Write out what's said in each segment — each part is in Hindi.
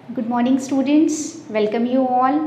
Good morning students, welcome you all.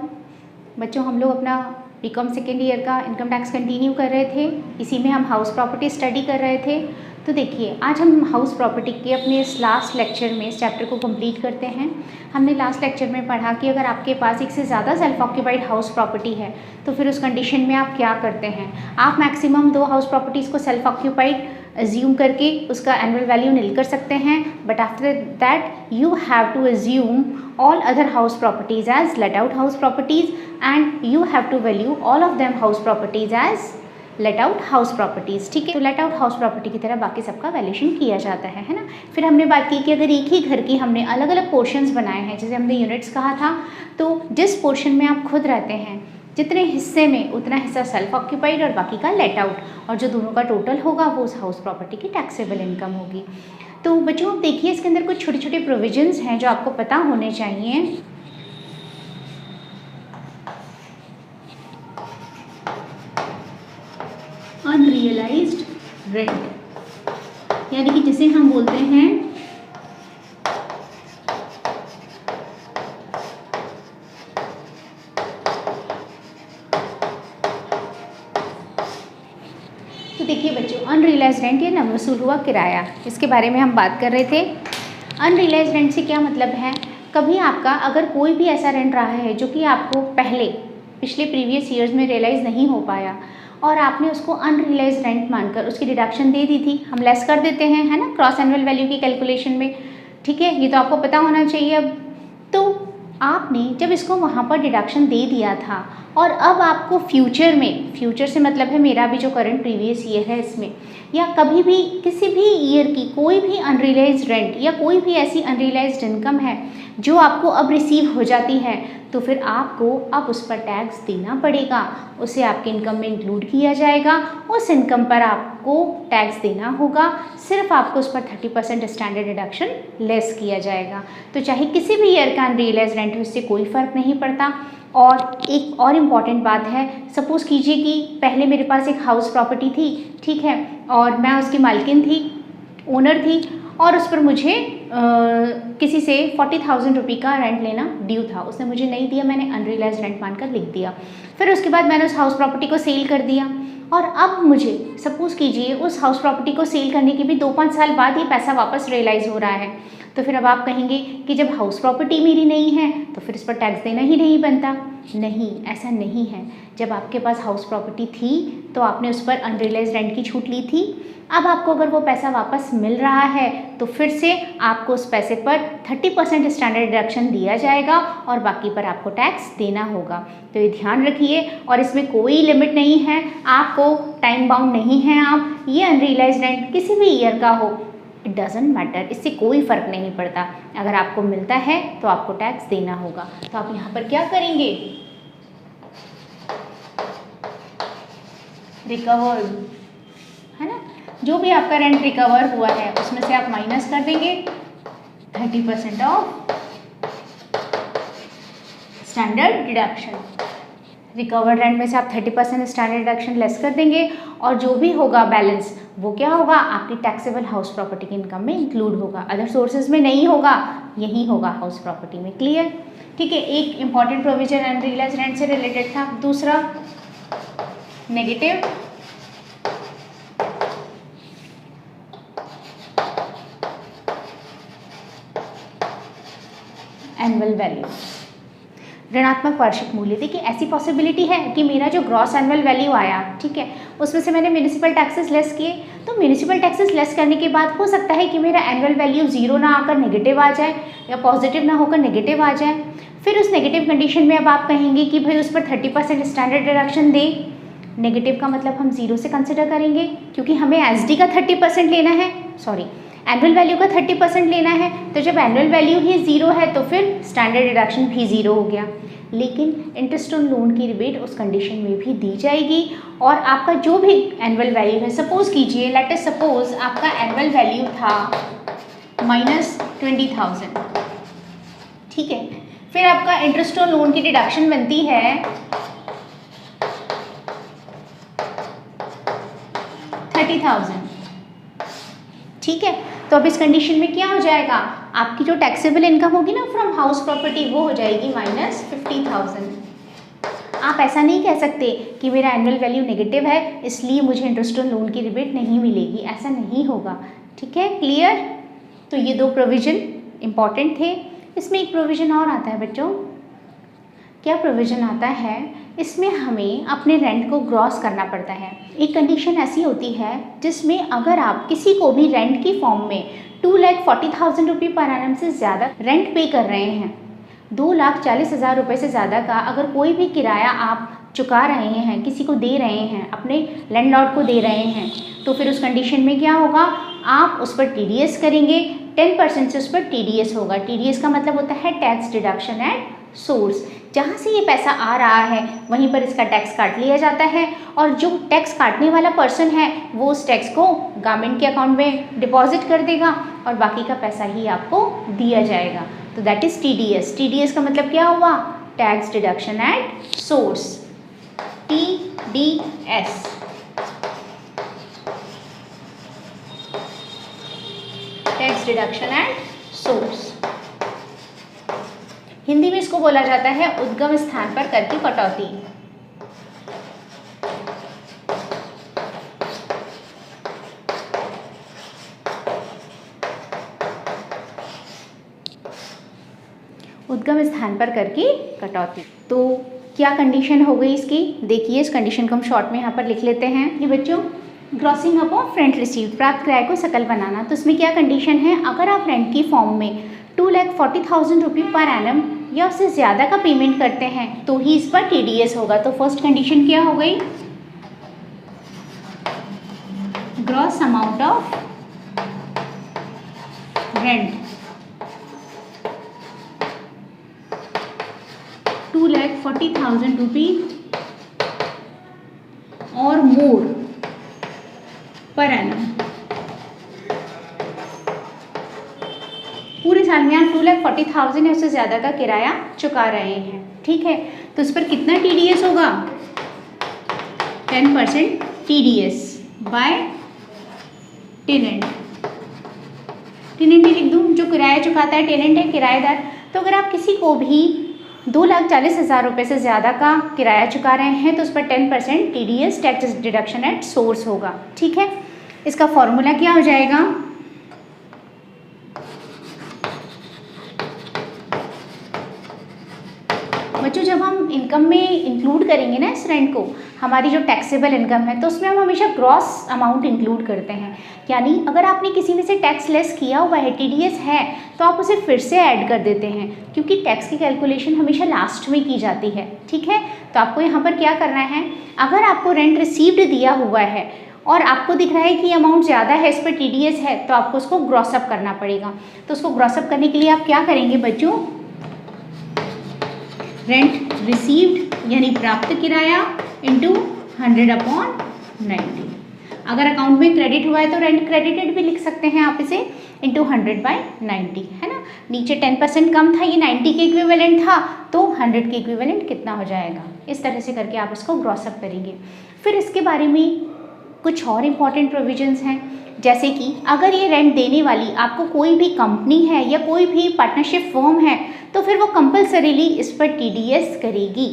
बच्चों, हम लोग अपना बीकॉम सेकेंड ईयर का इनकम टैक्स कंटिन्यू कर रहे थे। इसी में हम हाउस प्रॉपर्टी स्टडी कर रहे थे। तो देखिए, आज हम हाउस प्रॉपर्टी के अपने इस लास्ट लेक्चर में इस चैप्टर को कंप्लीट करते हैं। हमने लास्ट लेक्चर में पढ़ा कि अगर आपके पास एक से ज़्यादा सेल्फ ऑक्यूपाइड हाउस प्रॉपर्टी है तो फिर उस कंडीशन में आप क्या करते हैं। आप मैक्सिमम 2 हाउस प्रॉपर्टीज़ को सेल्फ ऑक्यूपाइड अज्यूम करके उसका एनुअल वैल्यू निल कर सकते हैं, but after that you have to assume all other house properties as let out house properties and you have to value all of them house properties as let out house properties। ठीक है, तो let out house property की तरह बाकी सबका वैल्यूएशन किया जाता है ना। फिर हमने बात की कि अगर एक ही घर की हमने अलग अलग पोर्शंस बनाए हैं, जैसे हमने यूनिट्स कहा था, तो जिस पोर्शन में आप खुद रहते हैं जितने हिस्से में उतना हिस्सा सेल्फ ऑक्यूपाइड और बाकी का लेट आउट, और जो दोनों का टोटल होगा वो उस हाउस प्रॉपर्टी की टैक्सेबल इनकम होगी। तो बच्चों देखिए, इसके अंदर कुछ छोटे छोटे प्रोविजंस हैं जो आपको पता होने चाहिए। अनरियलाइज्ड रेंट, यानी कि जिसे हम बोलते हैं तो देखिए बच्चों, अनरियलाइज रेंट या नावसूल हुआ किराया, इसके बारे में हम बात कर रहे थे। अनरियलाइज रेंट से क्या मतलब है, कभी आपका अगर कोई भी ऐसा रेंट रहा है जो कि आपको पिछले प्रीवियस ईयर्स में रियलाइज़ नहीं हो पाया और आपने उसको अनरियलाइज रेंट मानकर उसकी डिडक्शन दे दी थी, हम लेस कर देते हैं, है ना, क्रॉस एनुअल वैल्यू की कैलकुलेशन में। ठीक है, ये तो आपको पता होना चाहिए। अब तो आपने जब इसको वहाँ पर डिडक्शन दे दिया था और अब आपको फ्यूचर में, फ्यूचर से मतलब है मेरा भी जो करंट प्रीवियस ईयर है इसमें, या कभी भी किसी भी ईयर की कोई भी अनरियलाइज्ड रेंट या कोई भी ऐसी अनरियलाइज्ड इनकम है जो आपको अब रिसीव हो जाती है, तो फिर आपको अब उस पर टैक्स देना पड़ेगा, उसे आपके इनकम में इंक्लूड किया जाएगा, उस इनकम पर आपको टैक्स देना होगा, सिर्फ आपको उस पर 30% स्टैंडर्ड डिडक्शन लेस किया जाएगा। तो चाहे किसी भी ईयर का अनरियलाइज्ड रेंट हो, इससे कोई फ़र्क नहीं पड़ता। और एक और इम्पॉर्टेंट बात है, सपोज़ कीजिए कि पहले मेरे पास एक हाउस प्रॉपर्टी थी, ठीक है, और मैं उसकी मालकिन थी, ओनर थी, और उस पर मुझे किसी से 40,000 रुपये का रेंट लेना ड्यू था, उसने मुझे नहीं दिया, मैंने अनरियलाइज्ड रेंट मानकर लिख दिया। फिर उसके बाद मैंने उस हाउस प्रॉपर्टी को सेल कर दिया, और अब मुझे सपोज़ कीजिए उस हाउस प्रॉपर्टी को सेल करने के भी 2-5 साल बाद ये पैसा वापस रियलाइज़ हो रहा है, तो फिर अब आप कहेंगे कि जब हाउस प्रॉपर्टी मेरी नहीं है तो फिर इस पर टैक्स देना ही नहीं बनता। नहीं, ऐसा नहीं है। जब आपके पास हाउस प्रॉपर्टी थी तो आपने उस पर अनरियलाइज्ड रेंट की छूट ली थी, अब आपको अगर वो पैसा वापस मिल रहा है तो फिर से आपको उस पैसे पर 30% स्टैंडर्ड डिडक्शन दिया जाएगा और बाकी पर आपको टैक्स देना होगा। तो ये ध्यान रखिए, और इसमें कोई लिमिट नहीं है, आपको टाइम बाउंड नहीं है। आप ये अनरियलाइज्ड रेंट किसी भी ईयर का हो, इट डजेंट मैटर, इससे कोई फ़र्क नहीं पड़ता, अगर आपको मिलता है तो आपको टैक्स देना होगा। तो आप यहाँ पर क्या करेंगे, रिकवर्ड, है ना, जो भी आपका रेंट रिकवर हुआ है उसमें से आप माइनस कर देंगे 30% of standard deduction. Recovered rent में से आप 30% स्टैंडर्ड डिडक्शन लेस कर देंगे, और जो भी होगा बैलेंस वो क्या होगा, आपकी टैक्सेबल हाउस प्रॉपर्टी की इनकम में इंक्लूड होगा, अदर सोर्सेज में नहीं होगा, यही होगा हाउस प्रॉपर्टी में। क्लियर? ठीक है, एक इंपॉर्टेंट प्रोविजन अनरियलाइज्ड रेंट से रिलेटेड था। दूसरा, नेगेटिव एनुअल वैल्यू, ऋणात्मक वार्षिक मूल्य। देखिए, ऐसी पॉसिबिलिटी है कि मेरा जो ग्रॉस एनुअल वैल्यू आया, ठीक है, उसमें से मैंने म्यूनिसिपल टैक्सेस लेस किए, तो म्यूनिसिपल टैक्सेस लेस करने के बाद हो सकता है कि मेरा एनुअल वैल्यू 0 ना आकर नेगेटिव आ जाए, या पॉजिटिव ना होकर नेगेटिव आ जाए। फिर उस नेगेटिव कंडीशन में अब आप कहेंगे कि भाई उस पर 30% स्टैंडर्ड डिडक्शन दे। नेगेटिव का मतलब हम 0 से कंसिडर करेंगे, क्योंकि हमें एसडी का 30% लेना है, सॉरी एनुअल वैल्यू का 30% लेना है। तो जब एनुअल वैल्यू ही 0 है तो फिर स्टैंडर्ड डिडक्शन भी 0 हो गया। लेकिन इंटरेस्ट ऑन लोन की रिबेट उस कंडीशन में भी दी जाएगी, और आपका जो भी एनुअल वैल्यू है, सपोज़ कीजिए, लेट अस सपोज आपका एनुअल वैल्यू था -20,000, ठीक है, फिर आपका इंटरेस्ट ऑन लोन की डिडक्शन बनती है 30,000, ठीक है। तो अब इस कंडीशन में क्या हो जाएगा, आपकी जो टैक्सेबल इनकम होगी ना फ्रॉम हाउस प्रॉपर्टी वो हो जाएगी -50,000। आप ऐसा नहीं कह सकते कि मेरा एनुअल वैल्यू नेगेटिव है इसलिए मुझे इंटरेस्ट ऑन लोन की रिबेट नहीं मिलेगी, ऐसा नहीं होगा। ठीक है, क्लियर। तो ये 2 प्रोविज़न इम्पॉर्टेंट थे। इसमें एक प्रोविज़न और आता है बच्चों। क्या प्रोविज़न आता है? इसमें हमें अपने रेंट को ग्रॉस करना पड़ता है। एक कंडीशन ऐसी होती है जिसमें अगर आप किसी को भी रेंट की फॉर्म में 2,40,000 रुपये पर एनम से ज़्यादा रेंट पे कर रहे हैं, 2,40,000 रुपये से ज़्यादा का अगर कोई भी किराया आप चुका रहे हैं, किसी को दे रहे हैं, अपने लैंडलॉर्ड को दे रहे हैं, तो फिर उस कंडीशन में क्या होगा, आप उस पर TDS करेंगे। 10% से उस पर TDS होगा। TDS का मतलब होता है टैक्स डिडक्शन एट सोर्स। जहाँ से ये पैसा आ रहा है वहीं पर इसका टैक्स काट लिया जाता है और जो टैक्स काटने वाला पर्सन है वो उस टैक्स को गवर्नमेंट के अकाउंट में डिपॉजिट कर देगा और बाकी का पैसा ही आपको दिया जाएगा। तो दैट इज़ TDS। TDS का मतलब क्या हुआ? Tax deduction at source, TDS। Tax deduction at source. Hindi में इसको बोला जाता है उद्गम स्थान पर कर की कटौती। उद्गम स्थान पर कर की कटौती। तो क्या कंडीशन हो गई इसकी? देखिए, इस कंडीशन को हम शॉर्ट में यहाँ पर लिख लेते हैं। ये बच्चों, ग्रॉसिंग अपॉन रेंट रिसीव्ड, प्राप्त किराए को सकल बनाना। तो इसमें क्या कंडीशन है? अगर आप रेंट की फॉर्म में 2,40,000 रुपये पर एनम या उससे ज़्यादा का पेमेंट करते हैं तो ही इस पर TDS होगा। तो फर्स्ट कंडीशन क्या हो गई? ग्रॉस अमाउंट ऑफ रेंट 2,40,000 रुपये और मोर पर एनम। पूरे साल में आप 2,40,000 या उससे ज़्यादा का किराया चुका रहे हैं। ठीक है, तो इस पर कितना TDS होगा? 10% TDS बाय टेनेंट। टेनेंट ही लिख दूँ, जो किराया चुकाता है टेनेंट है, किराएदार। तो अगर आप किसी को भी 2,40,000 रुपये से ज़्यादा का किराया चुका रहे हैं तो उस पर 10% TDS tax deduction at source होगा। ठीक है, इसका फॉर्मूला क्या हो जाएगा? बच्चों, जब हम इनकम में इंक्लूड करेंगे ना इस रेंट को, हमारी जो टैक्सेबल इनकम है, तो उसमें हम हमेशा ग्रॉस अमाउंट इंक्लूड करते हैं। यानी अगर आपने किसी में से टैक्स लेस किया हुआ है, TDS है, तो आप उसे फिर से ऐड कर देते हैं क्योंकि टैक्स की कैलकुलेशन हमेशा लास्ट में की जाती है। ठीक है, तो आपको यहाँ पर क्या करना है? अगर आपको रेंट रिसीव्ड दिया हुआ है और आपको दिख रहा है कि अमाउंट ज़्यादा है, इस पर TDS है, तो आपको उसको ग्रॉसअप करना पड़ेगा। तो उसको ग्रॉसअप करने के लिए आप क्या करेंगे बच्चों? रेंट रिसीव्ड यानी प्राप्त किराया इंटू 100/90। अगर अकाउंट में क्रेडिट हुआ है तो रेंट क्रेडिटेड भी लिख सकते हैं आप इसे, इंटू 100/90, है ना। नीचे 10% कम था, ये 90 के इक्विवेलेंट था, तो 100 के इक्विवेलेंट कितना हो जाएगा? इस तरह से करके आप इसको ग्रॉसअप करेंगे। फिर इसके बारे में कुछ और इम्पॉर्टेंट प्रोविजंस हैं, जैसे कि अगर ये रेंट देने वाली आपको कोई भी कंपनी है या कोई भी पार्टनरशिप फर्म है तो फिर वो कंपलसरीली इस पर TDS करेगी।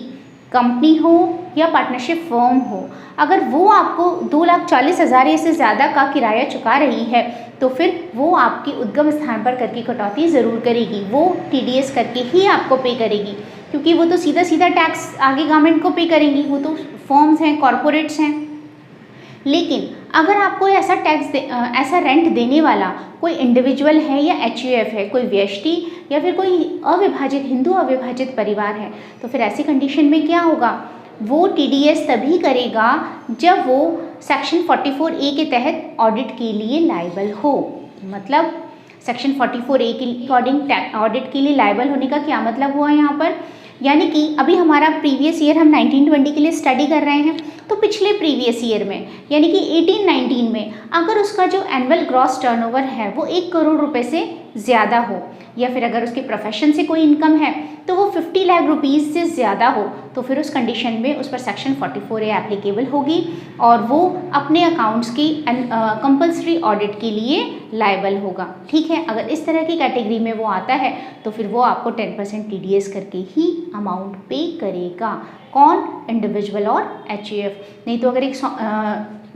कंपनी हो या पार्टनरशिप फर्म हो, अगर वो आपको 2,40,000 से ज़्यादा का किराया चुका रही है तो फिर वो आपकी उद्गम स्थान पर कर की कटौती ज़रूर करेगी। वो TDS करके ही आपको पे करेगी क्योंकि वो तो सीधा सीधा टैक्स आगे गवर्नमेंट को पे करेंगी, वो तो फर्म्स हैं, कॉरपोरेट्स हैं। लेकिन अगर आपको ऐसा रेंट देने वाला कोई इंडिविजुअल है या HUF है, कोई व्यष्टि या फिर कोई हिंदू अविभाजित परिवार है, तो फिर ऐसी कंडीशन में क्या होगा? वो TDS तभी करेगा जब वो सेक्शन 44A के तहत ऑडिट के लिए लायबल हो। मतलब सेक्शन 44A के अकॉर्डिंग ऑडिट के लिए लायबल होने का क्या मतलब हुआ यहाँ पर? यानी कि अभी हमारा प्रीवियस ईयर हम 19-20 के लिए स्टडी कर रहे हैं, तो पिछले प्रीवियस ईयर में यानी कि 18-19 में अगर उसका जो एनुअल ग्रॉस टर्नओवर है वो 1 करोड़ रुपए से ज़्यादा हो, या फिर अगर उसके प्रोफेशन से कोई इनकम है तो वो 50 लाख रुपीज़ से ज़्यादा हो, तो फिर उस कंडीशन में उस पर सेक्शन 44A एप्लीकेबल होगी और वो अपने अकाउंट्स की कंपल्सरी ऑडिट के लिए लायबल होगा। ठीक है, अगर इस तरह की कैटेगरी में वो आता है तो फिर वो आपको 10% TDS करके ही अमाउंट पे करेगा। कौन? इंडिविजुअल और HUF। नहीं तो अगर एक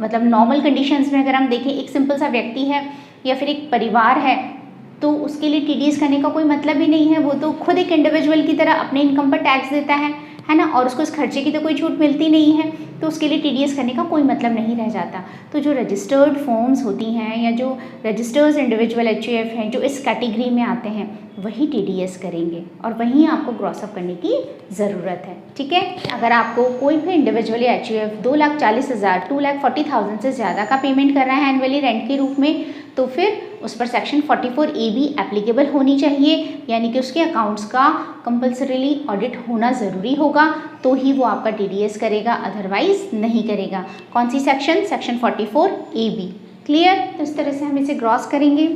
मतलब नॉर्मल कंडीशंस में अगर हम देखें, एक सिंपल सा व्यक्ति है या फिर एक परिवार है, तो उसके लिए TDS करने का कोई मतलब ही नहीं है। वो तो खुद एक इंडिविजुअल की तरह अपने इनकम पर टैक्स देता है ना, और उसको इस खर्चे की तो कोई छूट मिलती नहीं है, तो उसके लिए TDS करने का कोई मतलब नहीं रह जाता। तो जो रजिस्टर्ड फॉर्म्स होती हैं या जो रजिस्टर्ड इंडिविजुअल HUF हैं जो इस कैटेगरी में आते हैं वही TDS करेंगे और वहीं आपको ग्रॉस अप करने की ज़रूरत है। ठीक है, अगर आपको कोई भी इंडिविजुअल या HUF 2,40,000 2,40,000 से ज़्यादा का पेमेंट कर रहा है एनुअली रेंट के रूप में, तो फिर उस पर सेक्शन 44A भी एप्लीकेबल होनी चाहिए, यानी कि उसके अकाउंट्स का कंपल्सरीली ऑडिट होना ज़रूरी होगा, तो ही वो आपका TDS करेगा, अदरवाइज नहीं करेगा। कौन C section? Section 44AB। Clear? तो इस तरह से हम इसे ग्रॉस करेंगे।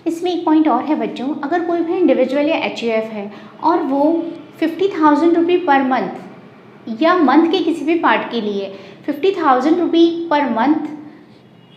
इसमें एक पॉइंट और है बच्चों, अगर कोई भी इंडिविजुअल या HUF है और वो 50,000 रुपये पर मंथ या मंथ के किसी भी पार्ट के लिए 50,000 रुपये पर मंथ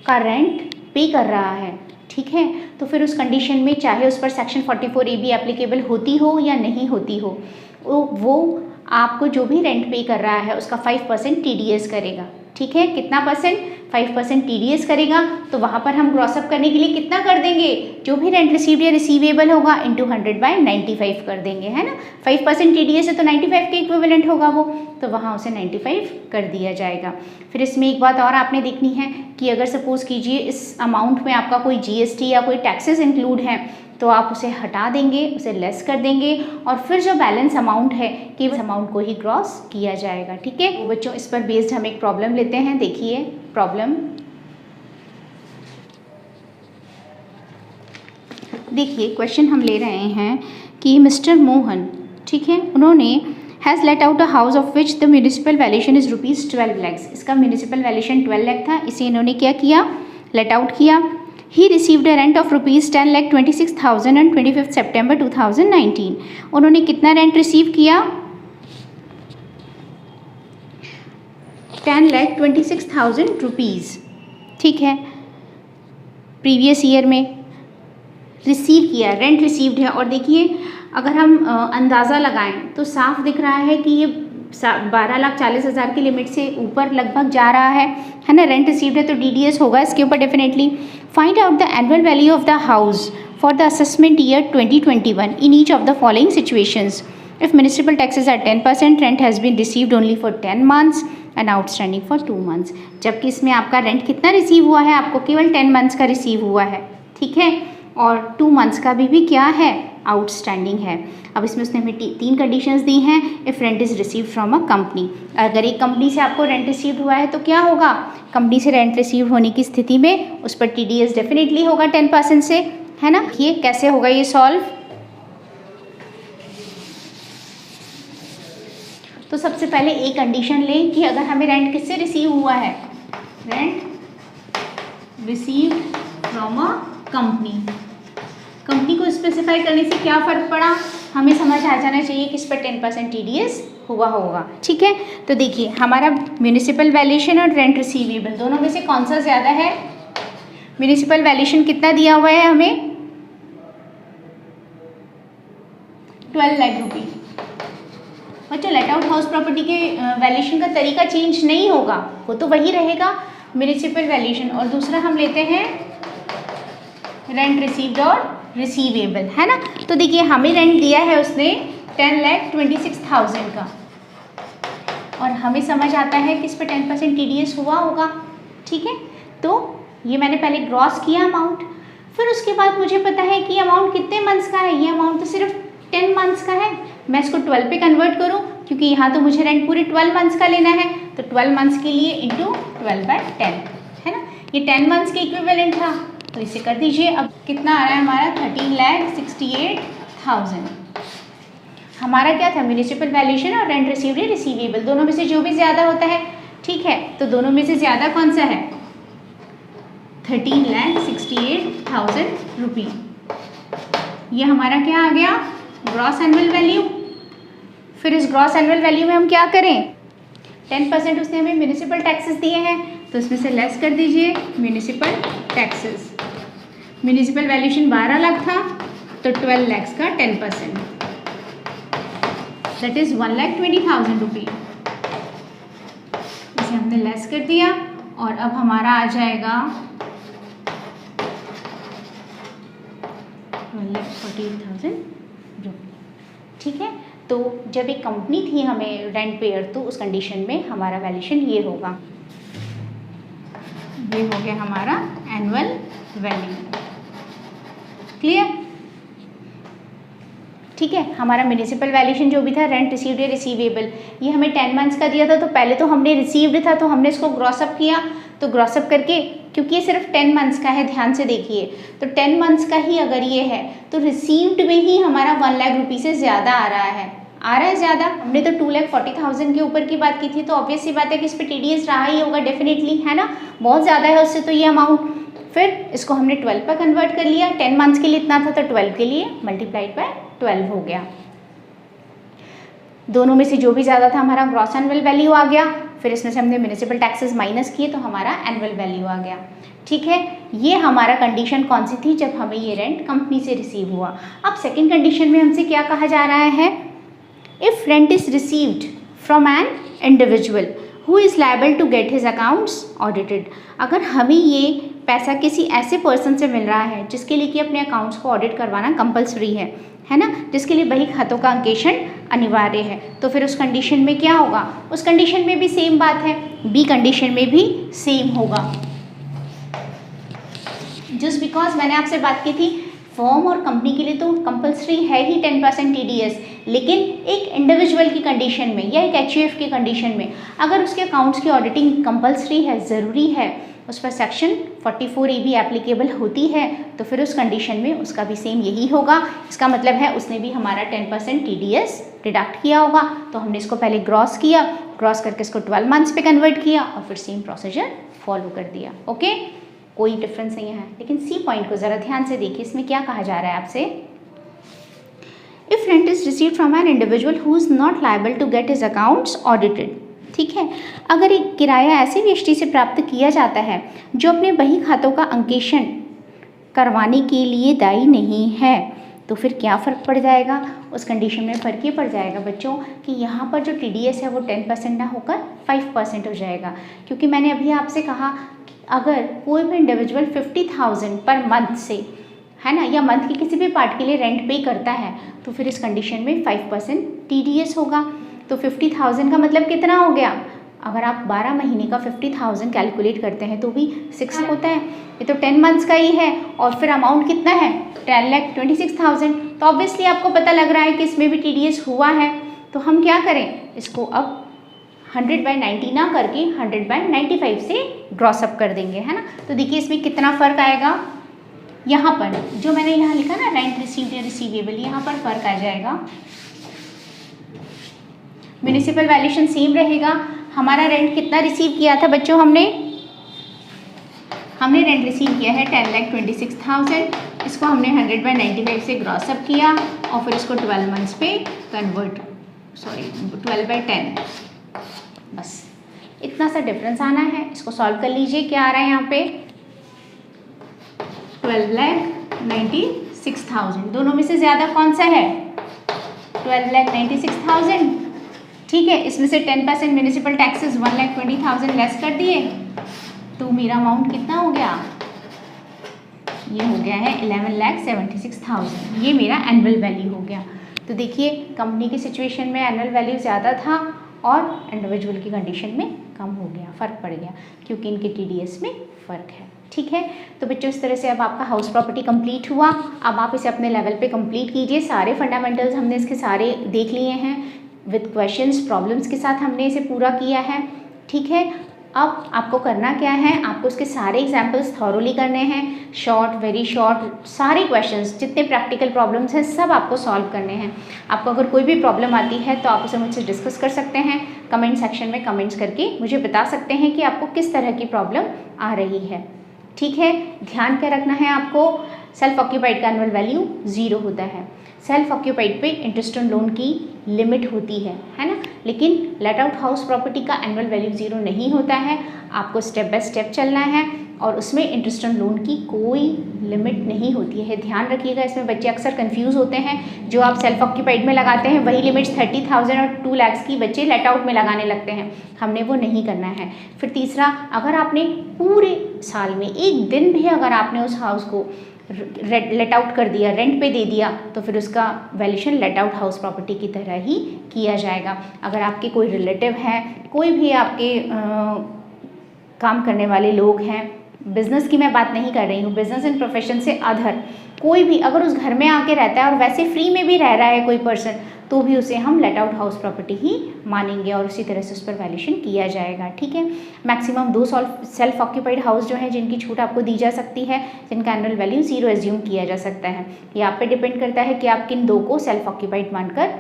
का रेंट पे कर रहा है, ठीक है, तो फिर उस कंडीशन में चाहे उस पर सेक्शन 44AB एप्लीकेबल होती हो या नहीं होती हो, वो आपको जो भी रेंट पे कर रहा है उसका 5% TDS करेगा। ठीक है, कितना परसेंट? 5% TDS करेगा। तो वहाँ पर हम क्रॉसअप करने के लिए कितना कर देंगे? जो भी रेंट रिसीव्ड या रिसीवेबल होगा इंटू 100/95 कर देंगे, है ना। 5% TDS है तो 95 के इक्विवेलेंट होगा वो, तो वहाँ उसे 95 कर दिया जाएगा। फिर इसमें एक बात और आपने देखनी है कि अगर सपोज़ कीजिए इस अमाउंट में आपका कोई GST या कोई टैक्सेस इंक्लूड हैं, तो आप उसे हटा देंगे, उसे लेस कर देंगे और फिर जो बैलेंस अमाउंट है कि उस अमाउंट को ही क्रॉस किया जाएगा। ठीक है, तो बच्चों इस पर बेस्ड हम एक प्रॉब्लम लेते हैं। देखिए प्रॉब्लम, देखिए क्वेश्चन हम ले रहे हैं कि मिस्टर मोहन, ठीक है, उन्होंने has let out a house of which the municipal valuation is ₹12 lakhs। इसका म्यूनिसिपल वैल्यूएशन 12 लाख था, इसे इन्होंने क्या किया? लेट आउट किया। He received a rent of ₹10,26,000 on 25 September 2019। उन्होंने कितना रेंट रिसीव किया? 10,26,000 रुपीज़। ठीक है, प्रीवियस ईयर में रिसीव किया, रेंट रिसीव्ड है। और देखिए अगर हम अंदाज़ा लगाएं तो साफ दिख रहा है कि ये 12,40,000 की लिमिट से ऊपर लगभग जा रहा है ना। रेंट रिसीव्ड है तो TDS होगा इसके ऊपर definitely. Find out the annual value of the house for the assessment year 2021 in each of the following situations. If municipal taxes are 10%, rent has been received only for 10 months and outstanding for 2 months। जबकि इसमें आपका रेंट कितना रिसीव हुआ है? आपको केवल 10 months का रिसीव हुआ है, ठीक है, और 2 months का भी क्या है? आउटस्टैंडिंग है। अब इसमें उसने हमें 3 कंडीशंस दी हैं। If rent is receive from a company, अगर एक कंपनी से आपको रेंट रिसीव हुआ है तो क्या होगा? कंपनी से रेंट रिसीव होने की स्थिति में उस पर TDS डेफिनेटली होगा 10% से, है ना। ये कैसे होगा ये सॉल्व? तो सबसे पहले एक कंडीशन लें कि अगर हमें रेंट किससे रिसीव हुआ है? Rent receive from a company. Company को स्पेसिफाई करने से क्या फ़र्क पड़ा? हमें समझ आ जाना चाहिए कि इस पर 10% TDS हुआ होगा, ठीक है। तो देखिए हमारा म्यूनिसिपल वैल्यूएशन और रेंट रिसीवेबल दोनों में से कौन सा ज़्यादा है? म्यूनिसिपल वैल्यूएशन कितना दिया हुआ है हमें? 12 लाख रुपये। बच्चों लेट आउट हाउस प्रॉपर्टी के वैल्यूएशन का तरीका चेंज नहीं होगा, वो तो वही रहेगा म्यूनिसिपल वैल्यूएशन। और दूसरा हम लेते हैं रेंट रिसीव्ड और रिसीवेबल, है ना। तो देखिए हमें रेंट दिया है उसने 10,26,000 का, और हमें समझ आता है कि इस पर 10% TDS हुआ होगा, ठीक है। तो ये मैंने पहले ग्रॉस किया अमाउंट, फिर उसके बाद मुझे पता है कि अमाउंट कितने मंथ्स का है। ये अमाउंट तो सिर्फ 10 मंथ्स का है। मैं इसको 12 पे कन्वर्ट करूँ, क्योंकि यहाँ तो मुझे रेंट पूरे 12 मंथ्स का लेना है, तो 12 मंथ्स के लिए इंटू 12/10, है ना। ये 10 मंथ्स के इक्विवेलेंट था, तो इसे कर दीजिए। अब कितना आ रहा है हमारा? 13,68,000। हमारा क्या था? म्यूनिसिपल वैल्यूएशन और रेंट रिसीव्ड रिसीवेबल, दोनों में से जो भी ज़्यादा होता है, ठीक है। तो दोनों में से ज़्यादा कौन सा है? 13,68,000 रुपये। ये हमारा क्या आ गया, ग्रॉस एनुअल वैल्यू। फिर इस ग्रॉस एनुअल वैल्यू में हम क्या करें, 10% उसने हमें म्यूनिसिपल टैक्सेस दिए हैं, तो उसमें से लेस कर दीजिए municipal taxes. Municipal valuation 12 lakh था, तो 12 लाख का 10%, दैट इज 1,20,000 रुपये। इसे हमने लेस कर दिया और अब हमारा आ जाएगा 1,40,000 रुपये। ठीक है, तो जब एक कंपनी थी हमें रेंट पेयर, तो उस कंडीशन में हमारा वैल्यूशन ये होगा, ये हो गया हमारा एनुअल वैल्यू। क्लियर? ठीक है, हमारा म्यूनिसिपल वैल्यूशन जो भी था, रेंट रिसीव्ड या रिसीवेबल, ये हमें 10 मंथ्स का दिया था, तो पहले तो हमने रिसीव्ड था तो हमने इसको ग्रॉसअप किया, तो ग्रॉसअप करके, क्योंकि ये सिर्फ 10 मंथ्स का है, ध्यान से देखिए, तो 10 मंथ्स का ही अगर ये है तो रिसीव्ड में ही हमारा 1 लाख रुपये से ज़्यादा आ रहा है ज़्यादा। हमने तो 2,40,000 के ऊपर की बात की थी, तो ऑब्वियस सी बात है कि इस पर TDS रहा ही होगा डेफिनेटली, है ना, बहुत ज़्यादा है उससे तो ये अमाउंट। फिर इसको हमने 12 पर कन्वर्ट कर लिया, 10 मंथ्स के लिए इतना था, तो 12 के लिए मल्टीप्लाइड बाय 12 हो गया। दोनों में से जो भी ज़्यादा था हमारा ग्रॉस एनुअल वैल्यू आ गया। फिर इसमें से हमने म्यूनिसिपल टैक्सेस माइनस किए, तो हमारा एनुअल वैल्यू आ गया। ठीक है, ये हमारा कंडीशन कौन सी थी, जब हमें ये रेंट कंपनी से रिसीव हुआ। अब सेकेंड कंडीशन में हमसे क्या कहा जा रहा है, if rent is received from an individual who is liable to get his accounts audited. अगर हमें ये पैसा किसी ऐसे पर्सन से मिल रहा है जिसके लिए कि अपने अकाउंट्स को ऑडिट करवाना कंपलसरी है ना, जिसके लिए बही खातों का अंकेक्षण अनिवार्य है, तो फिर उस कंडीशन में क्या होगा, उस कंडीशन में भी सेम बात है, बी कंडीशन में भी सेम होगा। जस्ट बिकॉज मैंने आपसे बात की थी, फर्म और कंपनी के लिए तो कंपलसरी है ही 10% TDS, लेकिन एक इंडिविजुअल की कंडीशन में या एक HUF की कंडीशन में अगर उसके अकाउंट्स की ऑडिटिंग कंपलसरी है, ज़रूरी है, उस पर सेक्शन 44A भी एप्लीकेबल होती है, तो फिर उस कंडीशन में उसका भी सेम यही होगा। इसका मतलब है उसने भी हमारा 10% TDS डिडक्ट किया होगा। तो हमने इसको पहले ग्रॉस किया, ग्रॉस करके इसको 12 मंथ्स पे कन्वर्ट किया और फिर सेम प्रोसीजर फॉलो कर दिया। ओके, कोई डिफरेंस नहीं है। लेकिन सी पॉइंट को ज़रा ध्यान से देखिए, इसमें क्या कहा जा रहा है आपसे, if rent is received from an individual who is not liable to get his accounts audited. ठीक है, अगर एक किराया ऐसे व्यक्ति से प्राप्त किया जाता है जो अपने बही खातों का अंकेक्षण करवाने के लिए दायी नहीं है, तो फिर क्या फ़र्क पड़ जाएगा, उस कंडीशन में फ़र्क ये पड़ जाएगा बच्चों कि यहाँ पर जो TDS है वो 10% ना होकर 5% हो जाएगा। क्योंकि मैंने अभी आपसे कहा कि अगर कोई भी इंडिविजुअल 50,000 पर मंथ से, है ना, या मंथ के किसी भी पार्ट के लिए रेंट पे करता है, तो फिर इस कंडीशन में 5% TDS होगा। तो 50,000 का मतलब कितना हो गया, अगर आप 12 महीने का 50,000 कैलकुलेट करते हैं तो भी 6 होता है, ये तो 10 मंथ्स का ही है, और फिर अमाउंट कितना है 10,26,000। तो ऑब्वियसली आपको पता लग रहा है कि इसमें भी TDS हुआ है, तो हम क्या करें, इसको अब 100/90 ना करके 100/95 से ग्रॉसअप कर देंगे, है ना। तो देखिए इसमें कितना फ़र्क आएगा, यहाँ पर जो मैंने यहाँ लिखा ना रेंट रिसीव्ड या रिसीवेबल, यहाँ पर फ़र्क आ जाएगा। म्यूनिसिपल वैल्यूशन सेम रहेगा। हमारा रेंट कितना रिसीव किया था बच्चों, हमने रेंट रिसीव किया है 10,26,000। इसको हमने 100/95 से ग्रॉसअप किया और फिर इसको 12 मंथ्स पे कन्वर्ट, 12/10, बस इतना सा डिफरेंस आना है। इसको सॉल्व कर लीजिए, क्या आ रहा है यहाँ पे 12,96,000। दोनों में से ज़्यादा कौन सा है, 12,96,000। ठीक है, इसमें से 10% म्यूनिसिपल टैक्सेस 1,20,000 लेस कर दिए, तो मेरा अमाउंट कितना हो गया, ये हो गया है 11,76,000। ये मेरा एनुअल वैल्यू हो गया। तो देखिए कंपनी की सिचुएशन में एनुअल वैल्यू ज़्यादा था और इंडिविजुअल की कंडीशन में कम हो गया, फ़र्क पड़ गया क्योंकि इनके TDS में फ़र्क है। ठीक है, तो बच्चों इस तरह से अब आपका हाउस प्रॉपर्टी कंप्लीट हुआ। अब आप इसे अपने लेवल पे कंप्लीट कीजिए। सारे फंडामेंटल्स हमने इसके सारे देख लिए हैं, विद क्वेश्चंस प्रॉब्लम्स के साथ हमने इसे पूरा किया है। ठीक है, अब आपको करना क्या है, आपको इसके सारे एग्जाम्पल्स थॉरोली करने हैं, शॉर्ट, वेरी शॉर्ट, सारे क्वेश्चंस जितने प्रैक्टिकल प्रॉब्लम्स हैं सब आपको सॉल्व करने हैं। आपको अगर कोई भी प्रॉब्लम आती है तो आप उसे मुझसे डिस्कस कर सकते हैं, कमेंट सेक्शन में कमेंट्स करके मुझे बता सकते हैं कि आपको किस तरह की प्रॉब्लम आ रही है। ठीक है, ध्यान क्या रखना है आपको, सेल्फ ऑक्यूपाइड का एनुअल वैल्यू 0 होता है। सेल्फ ऑक्यूपाइड पे इंटरेस्ट ऑन लोन की लिमिट होती है ना, लेकिन लेट आउट हाउस प्रॉपर्टी का एनुअल वैल्यू 0 नहीं होता है। आपको स्टेप बाय स्टेप चलना है और उसमें इंटरेस्ट ऑन लोन की कोई लिमिट नहीं होती है। ध्यान रखिएगा, इसमें बच्चे अक्सर कंफ्यूज होते हैं। जो आप सेल्फ ऑक्यूपाइड में लगाते हैं वही लिमिट्स 30,000 और 2 लाख की बच्चे लेट आउट में लगाने लगते हैं। हमने वो नहीं करना है। फिर तीसरा, अगर आपने पूरे साल में एक दिन भी अगर आपने उस हाउस को लेट आउट कर दिया, रेंट पे दे दिया, तो फिर उसका valuation let out house property की तरह ही किया जाएगा। अगर आपके कोई रिलेटिव हैं, कोई भी आपके काम करने वाले लोग हैं, बिज़नेस की मैं बात नहीं कर रही हूँ, बिज़नेस एंड प्रोफेशन से अदर कोई भी अगर उस घर में आके रहता है और वैसे फ्री में भी रह रहा है कोई पर्सन, तो भी उसे हम लेट आउट हाउस प्रॉपर्टी ही मानेंगे और उसी तरह से उस पर वैल्यूएशन किया जाएगा। ठीक है, मैक्सिमम 2 सेल्फ ऑक्यूपाइड हाउस जो है जिनकी छूट आपको दी जा सकती है, जिनका एनुअल वैल्यू 0 एज्यूम किया जा सकता है। ये आप पे डिपेंड करता है कि आप किन 2 को सेल्फ ऑक्यूपाइड मानकर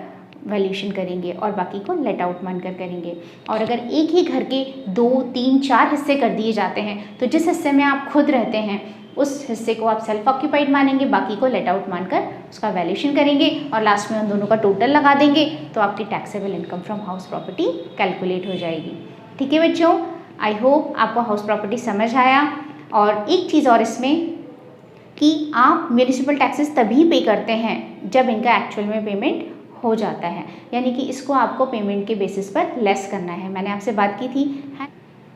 वैल्यूएशन करेंगे और बाकी को लेट आउट मानकर करेंगे। और अगर एक ही घर के 2, 3, 4 हिस्से कर दिए जाते हैं, तो जिस हिस्से में आप खुद रहते हैं उस हिस्से को आप सेल्फ ऑक्यूपाइड मानेंगे, बाकी को लेट आउट मानकर उसका वैल्यूएशन करेंगे और लास्ट में उन दोनों का टोटल लगा देंगे, तो आपकी taxable income from house property calculate हो जाएगी। ठीक है बच्चों, आई होप आपको हाउस प्रॉपर्टी समझ आया। और एक चीज़ और इसमें कि आप म्यूनिसिपल टैक्सेस तभी पे करते हैं जब इनका एक्चुअल में पेमेंट हो जाता है, यानी कि इसको आपको पेमेंट के बेसिस पर लेस करना है। मैंने आपसे बात की थी,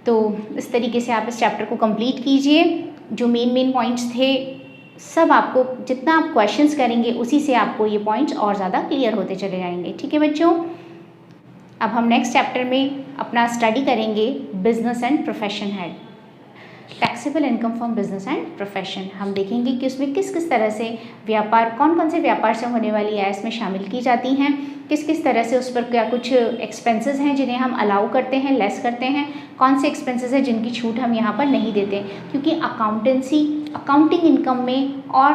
तो इस तरीके से आप इस चैप्टर को कंप्लीट कीजिए। जो मेन पॉइंट्स थे सब आपको, जितना आप क्वेश्चंस करेंगे उसी से आपको ये पॉइंट्स और ज़्यादा क्लियर होते चले जाएंगे। ठीक है बच्चों, अब हम नेक्स्ट चैप्टर में अपना स्टडी करेंगे business and profession head, taxable income from business and profession. हम देखेंगे कि उसमें किस किस तरह से व्यापार, कौन कौन से व्यापार से होने वाली आय इसमें शामिल की जाती हैं, किस किस तरह से उस पर क्या कुछ एक्सपेंसेस हैं जिन्हें हम अलाउ करते हैं, लेस करते हैं, कौन से एक्सपेंसेस हैं जिनकी छूट हम यहाँ पर नहीं देते, क्योंकि अकाउंटिंग इनकम में और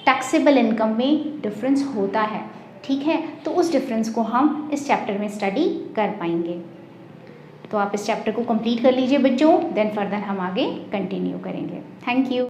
टैक्सेबल इनकम में डिफरेंस होता है। ठीक है, तो उस डिफरेंस को हम इस चैप्टर में स्टडी कर पाएंगे। तो आप इस चैप्टर को कंप्लीट कर लीजिए बच्चों, देन फर्दर हम आगे कंटिन्यू करेंगे। Thank you.